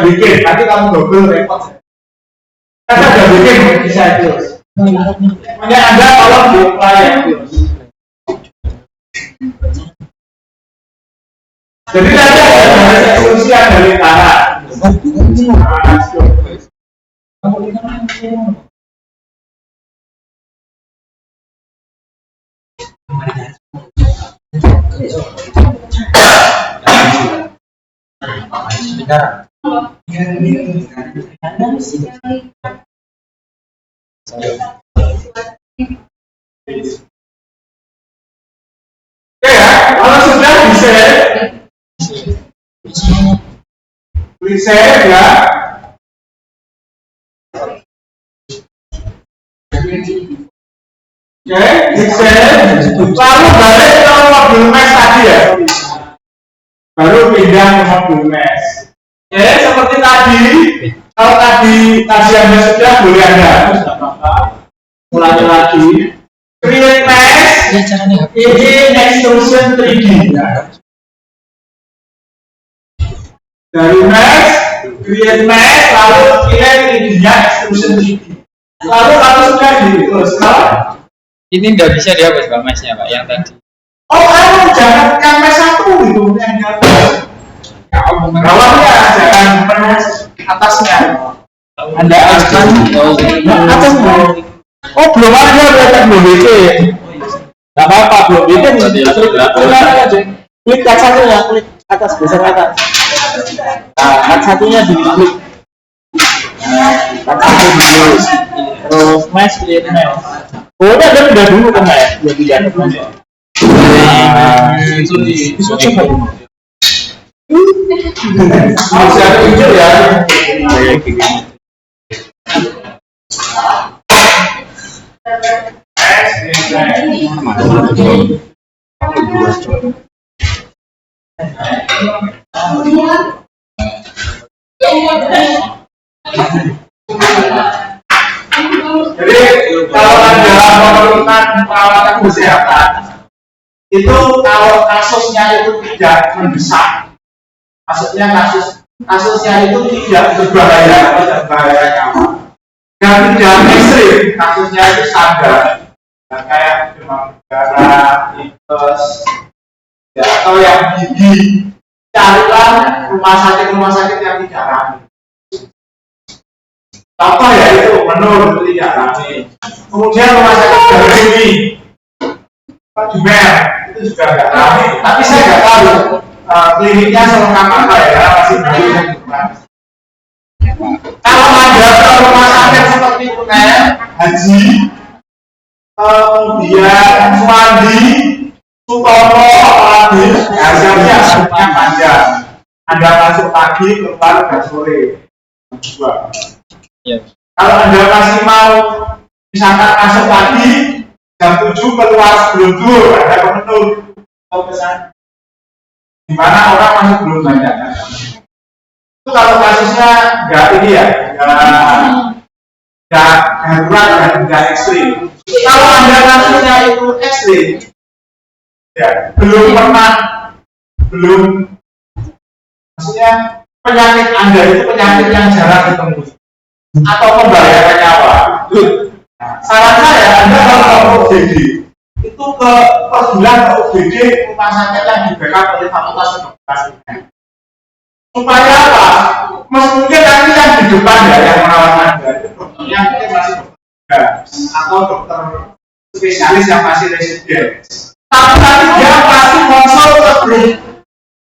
bikin, nanti kamu double repot. Kita udah bikin bisa itu. Makanya Anda tolong di-apply ya. Jadi nanti ada eksekusi yang dari tanah. Oke ya, kalau sudah bisa ya. Oke, bisa. Lalu balik ke mobil mes tadi ya. Baru pindah ke mobil mes. Oke, seperti tadi. Kalau tadi Anda sudah boleh Anda mulai lagi. Create mesh. Ini extrusion 3D. Dari mesh, create mesh, lalu pilih 3D-nya extrusion 3D. Lalu kalau sudah di-close, ini nggak bisa dihapus Pak meshnya Pak yang tadi. Oh, kamu jangan yang mesh satu gitu yang dihapus. Bawahnya jangan mesh atasnya. Anda akan atasnya. Oh, belum ada berarti belum bikin. Gak apa-apa, belum bikin. Klik kat satunya, klik atas besar atas. Nah, kat satunya diklik. Kat satu dulu. Terus mesh, create mesh. Oh, udah dulu kan ya? Ya tidak ada. Masih ada hijau ya? Jadi kalau Anda memerlukan perawatan kesehatan, itu kalau kasusnya itu tidak mendesak, maksudnya kasusnya itu tidak berbahaya, tidak berbahaya nyawa, dan tidak ekstrim, kasusnya itu standar, kayak demam berdarah, tipes, ya, atau yang gigi, carilah rumah sakit yang tidak ramai. Apa ya itu menurut tidak ramai. Kemudian rumah sakit Darwini, Pak Jumer itu juga tidak ramai. Tapi saya nggak tahu kliniknya selengkap apa ya, masih banyak. Kalau ada rumah sakit seperti UNER, Haji, kemudian Suwandi, Sutomo, apalagi hasilnya semuanya panjang. Anda masuk pagi, keluar dan sore. Ya. Kalau Anda masih mau misalkan masuk pagi jam 7 keluar sebelum zuhur, Anda kebetul atau pesan di mana orang masih belum banyak. Itu kalau kasusnya nggak ini ya, nggak darurat dan nggak ekstrim. Kalau Anda kasusnya itu ekstrim, ya maksudnya penyakit Anda itu penyakit yang jarang ditemui atau membahayakan nyawa. Nah, saran saya Anda kalau ke UGD itu per bulan ke UGD rumah sakit yang di backup oleh fakultas kedokteran. Supaya apa? Mungkin nanti yang di depan ya yang merawat Anda itu dokternya mungkin masih dokter atau dokter spesialis yang masih residen. Tapi nanti dia pasti konsul ke grup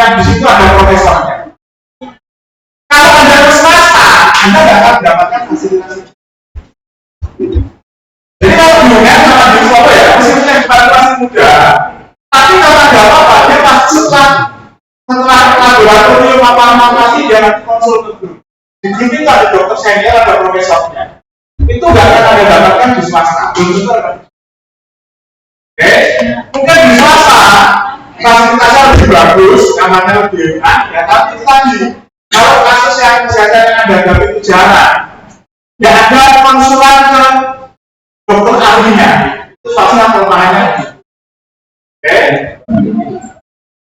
yang di situ ada profesornya. Kalau Anda ke swasta, Anda nggak akan mendapatkan fasilitas. Jadi kalau hubungan sama di Solo ya, meskipun yang masih muda, tapi kalau ada apa-apa, dia pasti setelah laboratorium apa pasti dia nanti konsul ke grup. Di grup itu ada dokter senior, ada profesornya. Itu nggak akan Anda dapatkan di swasta. Itu ada. Oke, mungkin di swasta fasilitasnya lebih bagus, namanya lebih enak, ya tapi itu tadi. Kalau kasus yang kesehatan yang Anda hadapi itu jarang, tidak ada konsulan ke dokter ahlinya, itu pasti kelemahannya. Oke.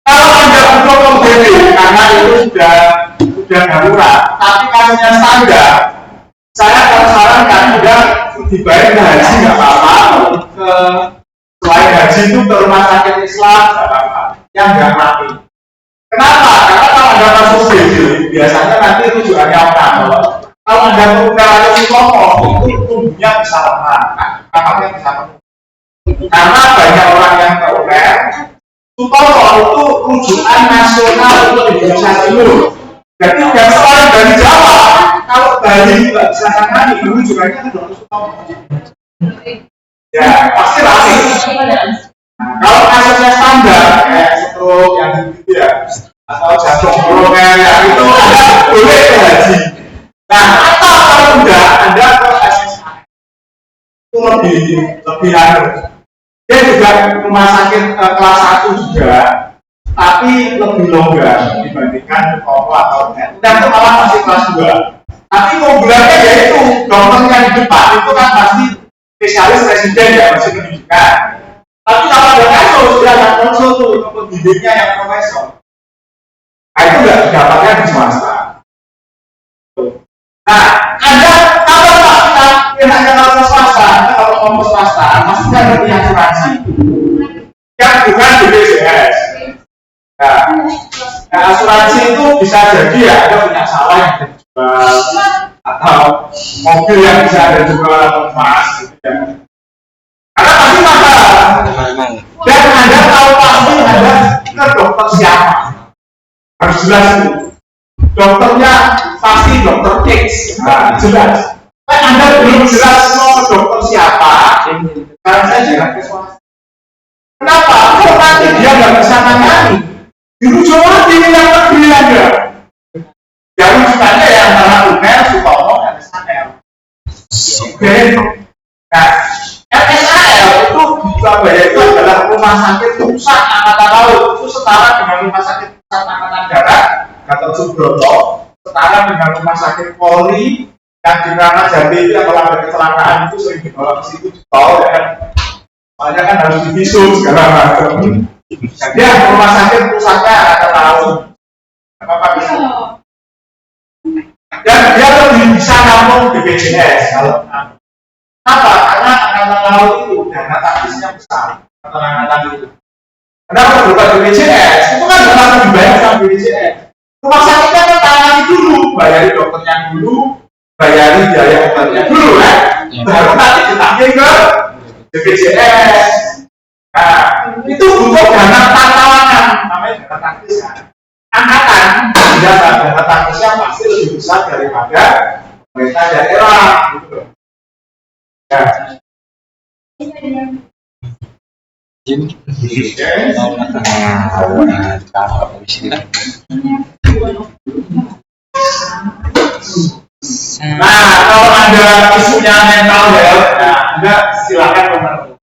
Kalau Anda butuh OGD karena itu sudah darurat, tapi kasusnya standar, saya akan sarankan udah lebih baik haji nggak apa-apa, ke selain haji itu ke rumah sakit Islam nggak apa-apa, yang nggak mati. Kenapa? Karena kalau ada kasus BD, biasanya nanti rujukannya orang. Kalau ada penularan psikomo, itu tumbuhnya bisa lemah, kapaknya bisa lemah. Karena banyak orang yang terulem, Sutomo itu rujukan nasional untuk Indonesia Timur. Jadi udah seorang dari Jawa, kalau Bali nggak bisa tangani, rujukannya ke Dr. Sutomo. Ya, pasti rame. Nah, kalau kasusnya standar, kayak stroke yang gitu ya, atau jantung koroner ya itu boleh ke haji. Nah, atau kalau enggak, Anda ke SSI. Itu lebih harus. Dia juga rumah sakit kelas 1 juga, tapi lebih longgar dibandingkan Kopo atau net. Dan itu malah masih kelas 2. Tapi keunggulannya yaitu dokternya di depan itu kan pasti spesialis residen ya, masih pendidikan. Tapi kalau ada kasus, dia akan konsul tuh ke pendidiknya yang profesor. Nah, itu nggak didapatnya di swasta. Nah, Anda kalau kita pihaknya kalau swasta, Anda kalau mau ke swasta, pasti ada punya asuransi yang bukan BPJS. Nah, asuransi itu bisa jadi ya Anda punya sawah yang dijual atau mobil yang bisa Anda jual emas gitu ya. Karena pasti mahal. Dan Anda tahu pasti Anda ke dokter siapa. Harus jelas itu. Dokternya pasti dokter X. Nah, jelas. Kan Anda belum jelas mau ke dokter siapa. Sekarang saya jangan ke swasta. Kenapa? Kalau nanti dia nggak bisa tangani, dirujuk lagi yang negeri Anda. Yang rujukannya yang antara UNER, Sutomo, dan SHL. Oke. Nah, SHL itu di Surabaya itu adalah rumah sakit pusat angkatan laut. Itu setara dengan rumah sakit pusat angkatan darat Gatot Subroto, setara dengan rumah sakit Polri yang di Kramat Jati itu yang kalau ada kecelakaan itu sering dibawa ke situ di tol ya kan. Soalnya kan harus divisum segala macam. Jadi rumah sakit pusatnya angkatan laut. Apa bisa? Dan dia lebih bisa nampung BPJS kalau nampung. Kenapa? Karena angkatan laut itu dana taktisnya besar. Angkatan itu. Kenapa berupa BPJS? Itu kan dana lebih banyak sama BPJS. Rumah sakitnya kan tangani dulu, bayari dokternya dulu, bayari biaya obatnya dulu kan. Baru nanti ditagih ke BPJS. Nah, itu butuh dana tawanan, namanya dana taktis kan. Angkatan, dana taktisnya pasti lebih besar daripada pemerintah daerah gitu. Nah, nah, kalau ada isunya mental health, nah, Anda silakan menurut.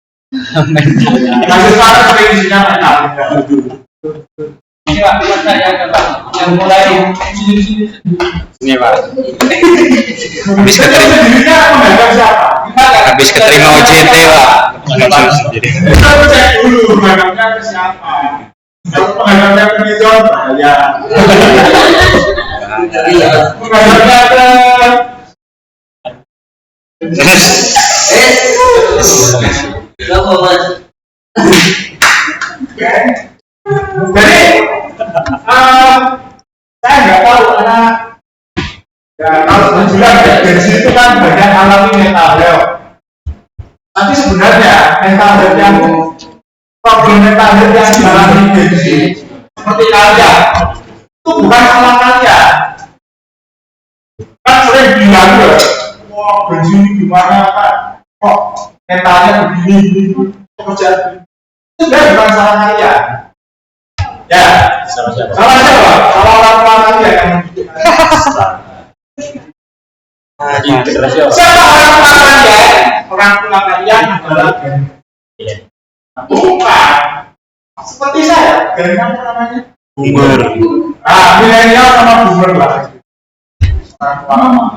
Masih sekarang sering isunya mental health. Ini Pak, buat saya yang mulai Ini Pak. habis keterima OJT Pak. Kita cek dulu menghadapnya ke siapa. Kalau menghadapnya ke Nizam, ya. Menghadapnya ke jadi saya nggak tahu karena ya kalau bilang gaji itu kan banyak alami mental health. Tapi sebenarnya mental health yang problem mental health yang dialami gaji seperti kalian itu bukan salah kalian. Kan sering bilang ya, wah gaji ini gimana kan? Kok mentalnya begini, pekerjaan itu bukan salah kalian. Ya, salah siapa? Salah siapa? Salah orang tua kalian yang membutuhkan. Siapa orang tua kalian? Orang tua kalian adalah bukan. Seperti saya, dengan apa namanya? Boomer. Milenial sama boomer lah. Orang tua.